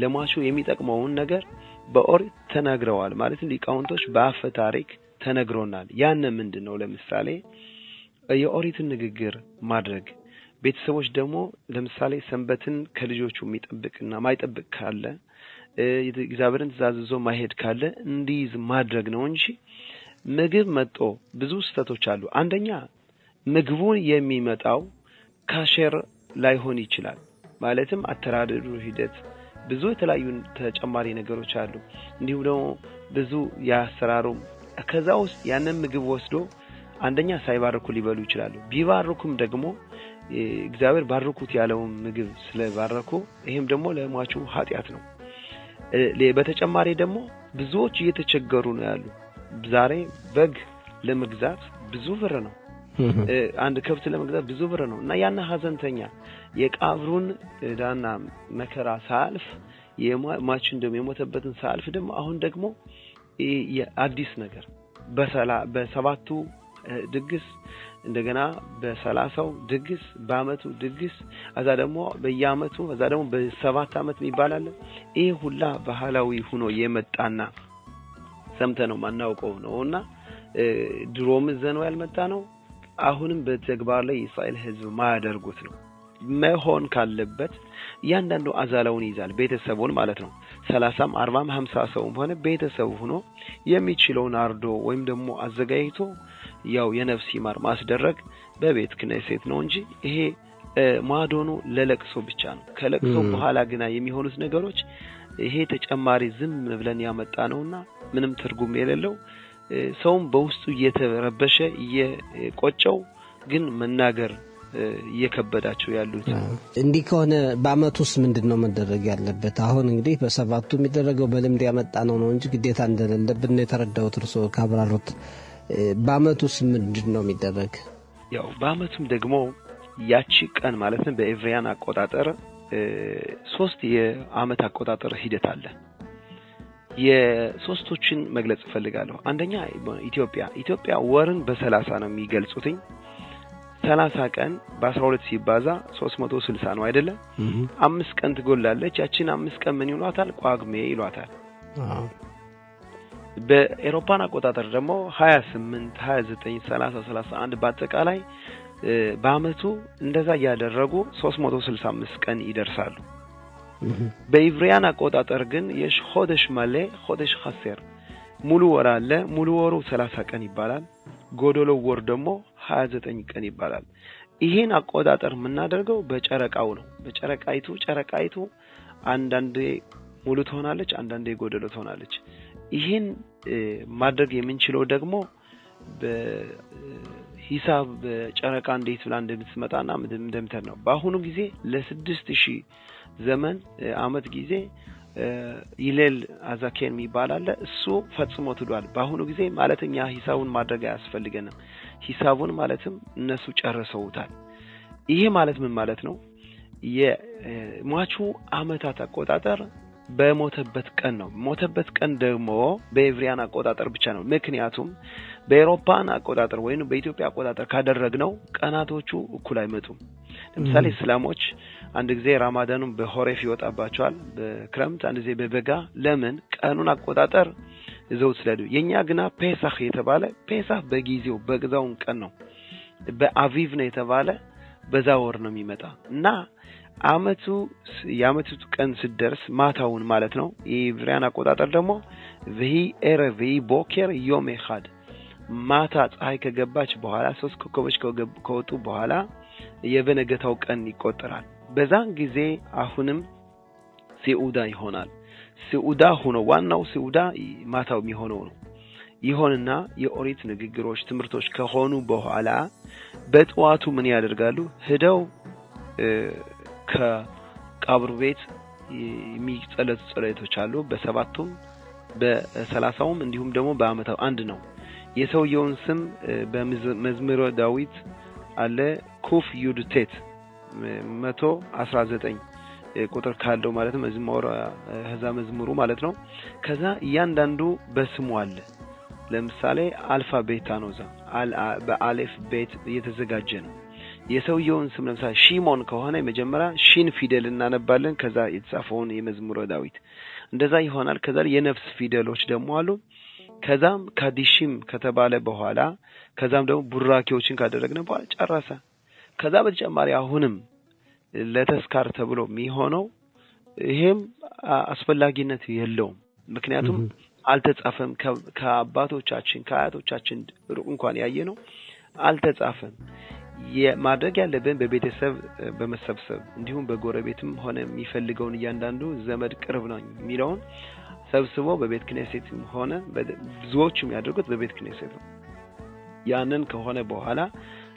ለሟቹ የሚጠቅመውን ነገር በኦሪት ተነግረዋል ማለት ሊቃውንቶች በአፈ ታሪክ ተነግሮናል። ያን ምንድነው? ለምሳሌ የኦሪትን ንግግር ማድረግ ቤተሰቦች ደግሞ ለምሳሌ ሰንበትን ከልጆቹ የሚጠብቅና ማይጠብቅ ካለ እግዚአብሔርን ተዛዝዞ ማይሄድ ካለ እንዲዝ ማድረግ ነው እንጂ ምግብ መጥቶ ብዙ ስተቶች አሉ። አንደኛ ምግቡን የሚመጣው ካሸር ላይሆን ይችላል። ማለትም አተራረዱ ሂደት ብዙ የተለያዩ ተጨማሪ ነገሮች አሉ። እንዲሁም ደግሞ ብዙ ያሰራሩ ከዛ ውስጥ ያንን ምግብ ወስዶ አንደኛ ሳይባርኩ ሊበሉ ይችላሉ። ቢባርኩም ደግሞ እግዚአብሔር ባርኩት ያለው ምግብ ስለባረኩ ይሄም ደግሞ ለሟቹ ኃጢያት ነው። በተጨማሪ ደግሞ ብዙዎች እየተቸገሩ ነው ያሉ። ዛሬ በግ ለመግዛት ብዙ ብር ነው። አንድ ከብት ለመግዛት ብዙ ብር ነው እና ያን ሐዘንተኛ የቃብሩን ዳና መከራ ሳልፍ የማችን ደግሞ የሞተበትን ሳልፍ ደግሞ አሁን ደግሞ የአዲስ ነገር በሰባቱ ድግስ እንደገና በ30ው ድግስ በአመቱ ድግስ አዛ ደግሞ በየአመቱ አዛ ደግሞ በ7 አመት ይባላል። ይሄ ሁላ ባህላዊ ሆኖ የመጣና ሰምተነው ማናውቀው ነውና ድሮም ዘነው ያልመጣ ነው። አሁንም በተግባር ላይ የእስራኤል ህዝብ ማያደርጉት ነው። መሆን ካለበት ያንዳንዱ አዛላውን ይዛል ቤተሰቡን ማለት ነው። 30 40 50 ሰውም ሆነ ቤተሰቡ ሆኖ የሚችለውን አርዶ ወይም ደግሞ አዘጋጅቶ ያው የነፍስ ይማር ማስደረግ በቤት ክነሴት ነው እንጂ ይሄ ማዶኑ ለለቅሶ ብቻ ነው። ከለቅሶ በኋላ ግና የሚሆኑት ነገሮች ይሄ ተጨማሪ ዝም ብለን ያመጣ ነውና ምንም ትርጉም የሌለው ሰውም በውስጡ እየተረበሸ እየቆጨው ግን መናገር እየከበዳቸው ያሉት። እንዲህ ከሆነ በአመቱስ ምንድነው መደረግ ያለበት? አሁን እንግዲህ በሰባቱ የሚደረገው በልምድ ያመጣ ነው እንጂ ግዴታ እንደሌለብን ነው የተረዳሁት እርስዎ ካብራሩት። በአመቱስ ምንድነው የሚደረግ? ያው በአመቱም ደግሞ ያቺ ቀን ማለት ነው በኤቭሪያን አቆጣጠር 3 የአመት አቆጣጠር ሂደት አለ። የሶስቶችን መግለጽ ፈልጋለሁ። አንደኛ ኢትዮጵያ ወርን በ30 ነው የሚገልጹትኝ። 30 ቀን በ12 ሲባዛ 360 ነው አይደለ? 5 ቀን ትጎላለች። ያቺን 5 ቀን ምን ይሏታል? ቋግሜ ይሏታል። በአውሮፓን አቆጣጠር ደግሞ 28 29 30 31 በአጠቃላይ በአመቱ እንደዛ ያደረጉ 365 ቀን ይደርሳሉ። በኢብሪያን አቆጣጠር ግን የሾደሽ ማለ ሾደሽ ኸሰር ሙሉ ወር አለ። ሙሉ ወሩ 30 ቀን ይባላል። ጎዶሎ ወር ደግሞ 29 ቀን ይባላል። ይሄን አቆጣጠር የምናደርገው በጨረቃው ነው። ጨረቃይቱ አንዳንዴ ሙሉ ትሆናለች፣ አንዳንዴ ጎዶሎ ትሆናለች። ይሄን ማድረግ የምንችለው ደግሞ በሂሳብ በጨረቃ እንዴት ብላ እንደምትመጣና እንደምትል ነው። በአሁኑ ጊዜ ለ6000 ዘመን አመት ጊዜ ይሌል አዛኬን የሚባል እሱ ፈጽሞ ትዷል። በአሁኑ ጊዜ ማለትኛ ሂሳቡን ማድረግ ያስፈልገናል። ሂሳቡን ማለትም እነሱ ጨርሰውታል። ይሄ ማለት ምን ማለት ነው? የሟቹ አመታት አቆጣጠር በሞተበት ቀን ነው። ሞተበት ቀን ደግሞ በኤቭሪያን አቆጣጠር ብቻ ነው። ምክንያቱም በአውሮፓን አቆጣጠር ወይንም በኢትዮጵያ አቆጣጠር ካደረግነው ቀናቶቹ እኩል አይመጡም። ለምሳሌ እስላሞች አንድ ጊዜ ረመዳኑን በሆሬፍ ይወጣባቸዋል በክረምት፣ አንድ ጊዜ በበጋ። ለምን? ቀኑን አቆጣጠር እዛው ስለዱ። የኛ ግና ፔሳህ የተባለ ፔሳህ በጊዜው በግዛውን ቀን ነው። በአቪቭ ነው የተባለ በዛ ወር ነው የሚመጣ እና የአመቱ ቀን ሲደርስ ማታውን ማለት ነው። የኢብራን አቆጣጠር ደግሞ ቪ ኤረቪ ቦኬር ዮም ኤኻድ ማታ ፀሐይ ከገባች በኋላ 3 ኮከቦች ከወጡ በኋላ የበነገታው ቀን ይቆጠራል። በዛን ጊዜ አሁንም ሲኡዳ ይሆናል። ሲኡዳ ሆኖ ዋናው ሲኡዳ ማታው የሚሆነው ነው ይሆንና የኦሪት ንግግሮች ትምህርቶች ከሆኑ በኋላ በጠዋቱ ምን ያደርጋሉ? ሄደው ከቀብሩ ቤት የሚጸለቱ ጸሎቶች አሉ። በሰባቱም በ30ም እንዲሁም ደግሞ በአመታው አንድ ነው። የሰውየውን ስም በመዝሙረ ዳዊት አለ ኩፍ ዩድ ቴት 119 ቁጥር ካለው ማለት ነው መዝሙሩ ማለት ነው። ከዛ እያንዳንዱ በስሙ አለ። ለምሳሌ አልፋ ቤታ ነው በአሌፍ ቤት የተዘጋጀ ነው። የሰውየውን ስም ለምሳሌ ሺሞን ከሆነ መጀመሪያ ሺን ፊደል እናነባለን። ከዛ የተጻፈውን የመዝሙረ ዳዊት እንደዛ ይሆናል። ከዛ የነፍስ ፊደሎች ደግሞ አሉ። ከዛም ካዲሽም ከተባለ በኋላ ከዛም ደግሞ ቡራኬዎችን ካደረግን በኋላ ጨረሰ። ከዛ በተጨማሪ አሁንም ለተስካር ተብሎ የሚሆነው ይሄም አስፈላጊነት የለውም። ምክንያቱም አልተጻፈም። ከአባቶቻችን ከአያቶቻችን እንኳን ያየነው አልተጻፈም። የማድረግ ያለብን በቤተሰብ በመሰብሰብ እንዲሁም በጎረቤትም ሆነ የሚፈልገውን እያንዳንዱ ዘመድ ቅርብ ነው የሚለውን ሰብስቦ በቤተ ክህነትም ሆነ ብዙዎችም ያደርጉት በቤተ ክህነት ነው። ያንን ከሆነ በኋላ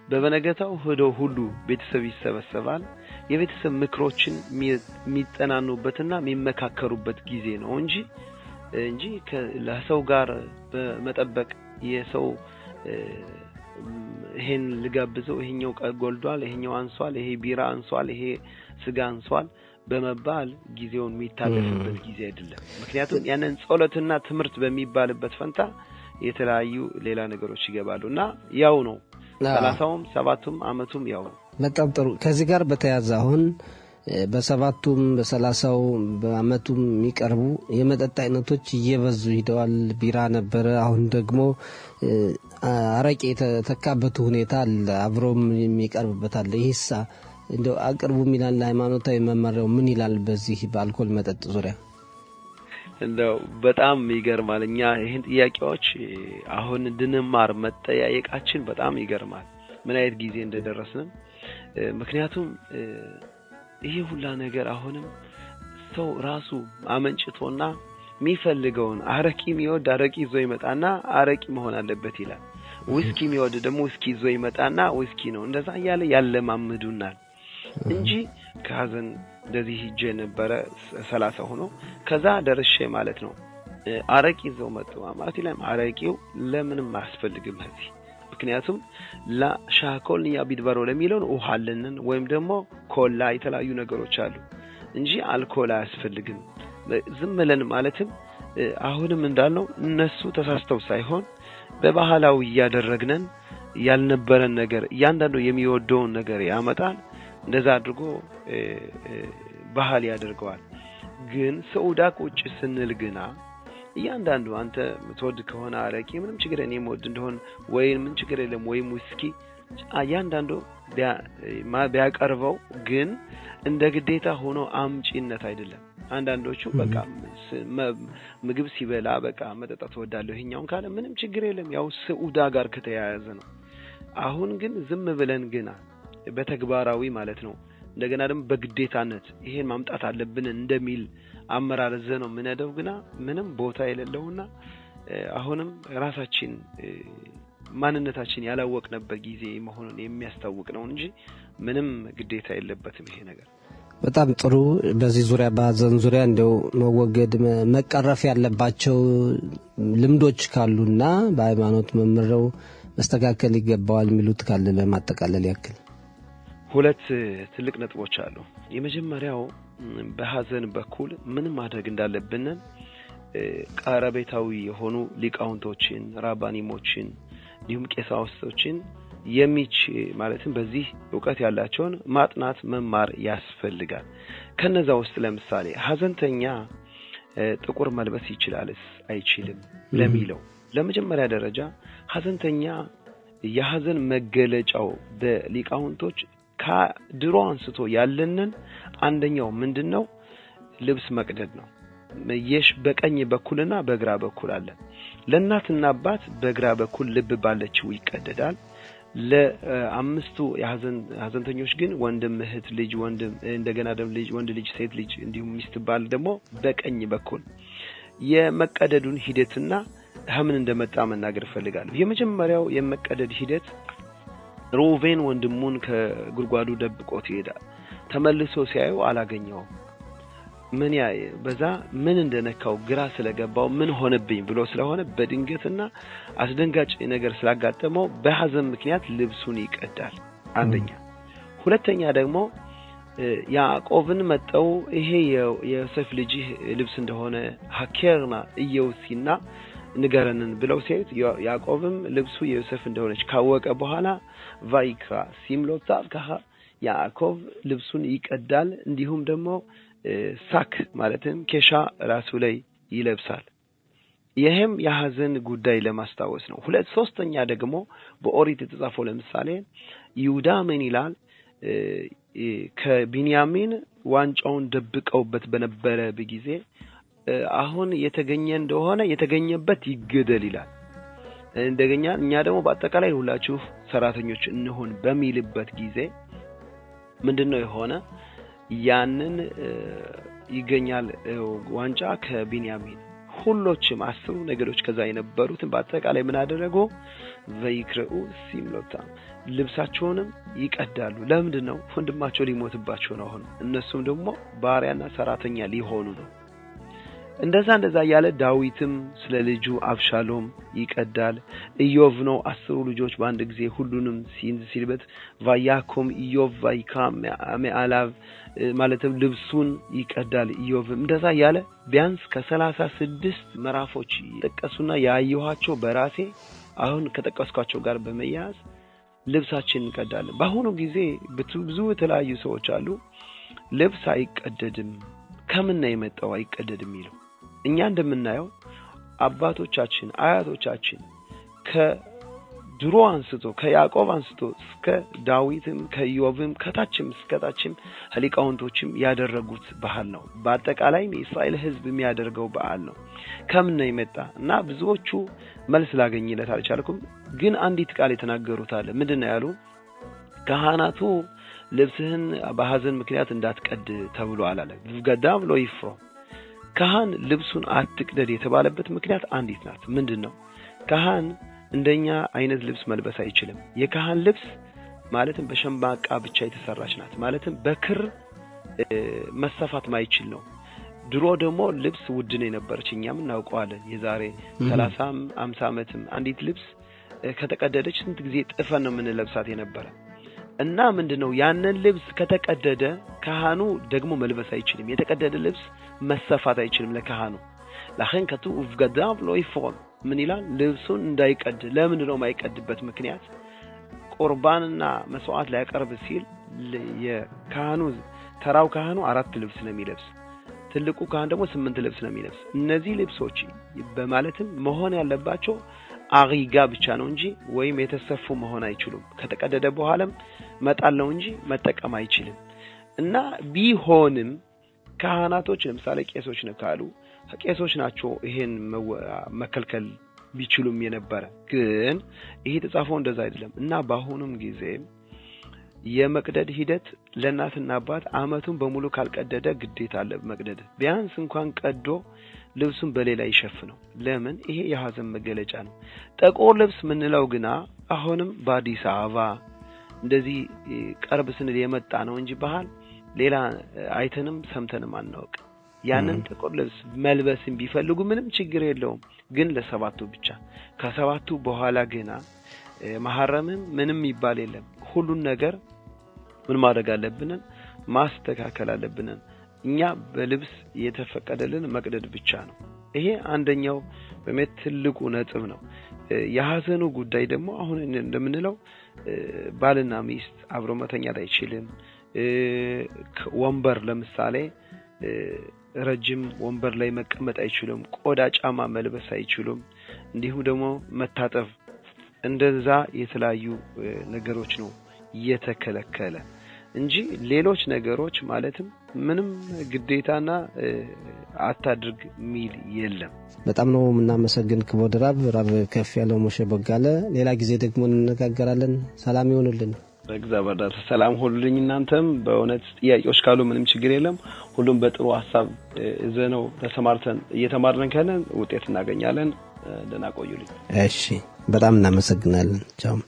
በበነገታው ሁሉ ቤተሰብ ይሰበሰባል። የቤተሰብ ምክሮችን የሚጠናኑበትና የሚመካከሩበት ጊዜ ነው እንጂ ለሰው ጋር በመጠበቅ የሰው ይሄን ልጋብዘው ይሄኛው ጎልዷል፣ ይሄኛው አንሷል፣ ይሄ ቢራ አንሷል፣ ይሄ ስጋ አንሷል በመባል ጊዜውን የሚታለፍበት ጊዜ አይደለም። ምክንያቱም ያንን ጸሎትና ትምህርት በሚባልበት ፈንታ የተለያዩ ሌላ ነገሮች ይገባሉና ያው ነው 30ም 7ም አመቱም ያው ነው። በጣም ጥሩ። ከዚህ ጋር በተያያዘ አሁን በ7ቱም በ30ው በአመቱም የሚቀርቡ የመጠጥ አይነቶች እየበዙ ሄደዋል። ቢራ ነበረ፣ አሁን ደግሞ አረቄ የተተካበት ሁኔታ አለ፣ አብሮም የሚቀርብበት አለ። ይህሳ እንደው አቅርቡ ይላል ሃይማኖታዊ መመሪያው ምን ይላል በዚህ በአልኮል መጠጥ ዙሪያ? እንደው በጣም ይገርማል። እኛ ይሄን ጥያቄዎች አሁን እንድንማር መጠያየቃችን በጣም ይገርማል፣ ምን አይነት ጊዜ እንደደረስን። ምክንያቱም ይሄ ሁላ ነገር አሁንም ሰው ራሱ አመንጭቶና የሚፈልገውን አረቂ የሚወድ አረቂ ይዞ ይመጣና አረቂ መሆን አለበት ይላል። ዊስኪ የሚወድ ደግሞ ዊስኪ ይዞ ይመጣና ዊስኪ ነው። እንደዛ እያለ ያለማምዱናል እንጂ ከሀዘን እንደዚህ ሂጄ ነበረ 30 ሆኖ ከዛ ደርሼ ማለት ነው አረቂ ይዘው መጡ ማለት ይላል። አረቂው ለምንም አያስፈልግም እዚህ። ምክንያቱም ሻኮልኒያ ቢድባሮ ለሚለው ውሃለንን ወይም ደግሞ ኮላ የተለያዩ ነገሮች አሉ እንጂ አልኮል አያስፈልግም። ዝም ብለን ማለትም አሁንም እንዳልነው እነሱ ተሳስተው ሳይሆን በባህላዊ ያደረግነን ያልነበረን ነገር እያንዳንዱ የሚወደውን ነገር ያመጣል። እንደዛ አድርጎ ባህል ያደርገዋል። ግን ሰውዳ ቁጭ ስንል ግና እያንዳንዱ አንተ ምትወድ ከሆነ አረቂ ምንም ችግር የለም ወድ እንደሆነ ወይ ምን ችግር የለም ወይ ሙስኪ እያንዳንዱ ቢያቀርበው ግን እንደ ግዴታ ሆኖ አምጪነት አይደለም። አንዳንዶቹ በቃ ምግብ ሲበላ በቃ መጠጣት ወዳለው ይሄኛውን ካለ ምንም ችግር የለም ያው ሰውዳ ጋር ከተያያዘ ነው። አሁን ግን ዝም ብለን ግና በተግባራዊ ማለት ነው እንደገና ደግሞ በግዴታነት ይሄን ማምጣት አለብን እንደሚል አመራረዘ ነው ምንደው ግና ምንም ቦታ የሌለውና አሁንም ራሳችን ማንነታችን ያላወቅንበት ጊዜ መሆኑን የሚያስታውቅ ነው እንጂ ምንም ግዴታ የለበትም ይሄ ነገር። በጣም ጥሩ። በዚህ ዙሪያ በሀዘን ዙሪያ እንደው መወገድ መቀረፍ ያለባቸው ልምዶች ካሉና በሃይማኖት መምረው መስተካከል ይገባዋል የሚሉት ካለ ለማጠቃለል ያክል ሁለት ትልቅ ነጥቦች አሉ። የመጀመሪያው በሀዘን በኩል ምን ማድረግ እንዳለብን ቀረቤታዊ የሆኑ ሊቃውንቶችን ራባኒሞችን እንዲሁም ቄሳውስቶችን ማለትም በዚህ ዕውቀት ያላቸውን ማጥናት መማር ያስፈልጋል። ከነዛ ውስጥ ለምሳሌ ሀዘንተኛ ጥቁር መልበስ ይችላልስ አይችልም ለሚለው ለመጀመሪያ ደረጃ ሀዘንተኛ የሀዘን መገለጫው በሊቃውንቶች ከድሮ አንስቶ ያለንን አንደኛው ምንድነው ልብስ መቅደድ ነው። በቀኝ በኩልና በግራ በኩል አለ። ለእናትና አባት በግራ በኩል ልብ ባለችው ይቀደዳል። ለአምስቱ ሀዘንተኞች ግን ወንድም እህት ልጅ ወንድም እንደገና ደግሞ ልጅ ወንድ ልጅ ሴት ልጅ እንዲሁም ሚስት ባል ደግሞ በቀኝ በኩል የመቀደዱን ሂደትና ምን እንደመጣ መናገር ፈልጋለሁ። የመጀመሪያው የመቀደድ ሂደት ሮቬን ወንድሙን ከጉርጓዱ ደብቆት ይሄዳል። ተመልሶ ሲያዩ አላገኘውም። ምን በዛ ምን እንደነካው ግራ ስለገባው ምን ሆነብኝ ብሎ ስለሆነ በድንገትና አስደንጋጭ ነገር ስላጋጠመው በሐዘን ምክንያት ልብሱን ይቀዳል። አንደኛ። ሁለተኛ ደግሞ ያዕቆብን መጣው ይሄ የዮሴፍ ልጅ ልብስ እንደሆነ ሐኬርና ኢዮሲና ንገረንን ብለው ሲያዩት ያዕቆብም ልብሱ የዮሴፍ እንደሆነች ካወቀ በኋላ ቫይክራ ሲምሎታ ያዕቆብ ልብሱን ይቀዳል። እንዲሁም ደግሞ ሳክ ማለትም ኬሻ ራሱ ላይ ይለብሳል። ይሄም የሐዘን ጉዳይ ለማስታወስ ነው። ሶስተኛ ደግሞ በኦሪት የተጻፈው ለምሳሌ ይሁዳ ምን ይላል? ከቢንያሚን ዋንጫውን ደብቀውበት በነበረ በጊዜ አሁን የተገኘ እንደሆነ የተገኘበት ይገደል ይላል። እንደገኛ እኛ ደግሞ በአጠቃላይ ሁላችሁ ሰራተኞች እንሆን በሚልበት ጊዜ ምንድነው የሆነ? ያንን ይገኛል ዋንጫ ከቢንያሚን ሁሎችም 10 ነገዶች ከዛ የነበሩትን በአጠቃላይ ምን አደረጉ? ዘይክረኡ ሲምሎታ ልብሳቸውንም ይቀዳሉ። ለምንድን ነው? ወንድማቸው ሊሞትባቸው ነው። አሁን እነሱም ደግሞ ባሪያና ሰራተኛ ሊሆኑ ነው። እንደዛ ያለ ዳዊትም ስለ ልጁ አብሻሎም ይቀዳል። ኢዮብ ነው 10 ልጆች በአንድ ጊዜ ሁሉንም ሲልበት ቫያኮም ኢዮብ ቫይካም አሜአላቭ ማለትም ልብሱን ይቀዳል። ኢዮብም እንደዛ ያለ ቢያንስ ከ36 ምዕራፎች ተጠቀሱና ያየኋቸው በራሴ አሁን ከተጠቀስኳቸው ጋር በመያዝ ልብሳችን እንቀዳለን። በአሁኑ ጊዜ ብዙ የተለያዩ ሰዎች አሉ ልብስ አይቀደድም ከምን ነው የመጣው አይቀደድም ይሉ። እኛ እንደምናየው አባቶቻችን አያቶቻችን ከድሮ አንስቶ ከያዕቆብ አንስቶ እስከ ዳዊትም ከኢዮብም ከታችም እስከታችም ሊቃውንቶችም ያደረጉት ባህል ነው። በአጠቃላይ የእስራኤል ሕዝብ የሚያደርገው ባህል ነው። ከምን ነው የመጣ እና ብዙዎቹ መልስ ላገኝለት አልቻልኩም። ግን አንዲት ቃል የተናገሩት አለ። ምንድነው ያሉ? ካህናቱ ልብስህን በሐዘን ምክንያት እንዳትቀድ ተብሎ አላለ። ገዳም ብሎ ይፍሮ ካህን ልብሱን አትቅደድ የተባለበት ምክንያት አንዲት ናት። ምንድነው? ካህን እንደኛ አይነት ልብስ መልበስ አይችልም። የካህን ልብስ ማለትም በሸምባቃ ብቻ የተሰራች ናት። ማለትም በክር መሰፋት ማይችል ነው። ድሮ ደግሞ ልብስ ውድ ነው የነበረች። እኛም እናውቀዋለን። የዛሬ 30 50 ዓመትም አንዲት ልብስ ከተቀደደች ስንት ጊዜ ጥፈን ነው የምንለብሳት የነበረ እና ምንድነው ያንን ልብስ ከተቀደደ ካህኑ ደግሞ መልበስ አይችልም። የተቀደደ ልብስ መሰፋት አይችልም ለካህኑ። ለኸን ከቱ ወፍገዳም ብሎ ይፎም ምን ይላል? ልብሱን እንዳይቀድ። ለምን ነው የማይቀድበት ምክንያት? ቁርባንና መስዋዕት ላይ ያቀርብ ሲል የካህኑ ተራው ካህኑ 4 ልብስ ነው የሚለብስ፣ ትልቁ ካህን ደግሞ 8 ልብስ ነው የሚለብስ። እነዚህ ልብሶች በማለትም መሆን ያለባቸው አሪጋ ብቻ ነው እንጂ ወይም የተሰፉ መሆን አይችሉም። ከተቀደደ በኋላም መጣለው እንጂ መጠቀም አይችልም። እና ቢሆንም ካህናቶች ለምሳሌ ቄሶች ነው ካሉ ቄሶች ናቸው ይሄን መከልከል ቢችሉም የነበረ። ግን ይሄ ተጻፈው እንደዛ አይደለም። እና በአሁኑም ጊዜ የመቅደድ ሂደት ለእናትና አባት አመቱን በሙሉ ካልቀደደ ግዴታ አለ መቅደድ። ቢያንስ እንኳን ቀዶ ልብሱን በሌላ ይሸፍነው። ለምን? ይሄ የሐዘን መገለጫ ነው። ጥቁር ልብስ ምንለው ግና አሁንም በአዲስ አበባ እንደዚህ ቀርብ ስንል የመጣ ነው እንጂ ባህል ሌላ አይተንም ሰምተንም አናውቅ። ያንን ጥቁር ልብስ መልበስን ቢፈልጉ ምንም ችግር የለውም። ግን ለሰባቱ ብቻ። ከሰባቱ በኋላ ግና መሐረምን ምንም ይባል የለም። ሁሉን ነገር ምን ማድረግ አለብን? ማስተካከል አለብን። እኛ በልብስ የተፈቀደልን መቅደድ ብቻ ነው። ይሄ አንደኛው በመት ትልቁ ነጥብ ነው። የሐዘኑ ጉዳይ ደግሞ አሁን እንደምንለው ባልና ሚስት አብሮ መተኛት አይችልም። ወንበር ለምሳሌ ረጅም ወንበር ላይ መቀመጥ አይችሉም። ቆዳ ጫማ መልበስ አይችሉም። እንዲሁም ደግሞ መታጠብ እንደዛ የተለያዩ ነገሮች ነው የተከለከለ እንጂ ሌሎች ነገሮች ማለትም ምንም ግዴታና አታድርግ ሚል የለም። በጣም ነው እናመሰግን ክቡር ራብ ከፍ ያለው ሞሼ ቦጋለ። ሌላ ጊዜ ደግሞ እንነጋገራለን። ሰላም ይሁንልን። በእግዚአብሔር ሰላም ሁሉልኝ። እናንተም በእውነት ጥያቄዎች ካሉ ምንም ችግር የለም። ሁሉም በጥሩ ሐሳብ ዘነው ተሰማርተን እየተማርን ካለን ውጤት እናገኛለን። ደህና ቆዩልኝ። እሺ፣ በጣም እናመሰግናለን። ቻው።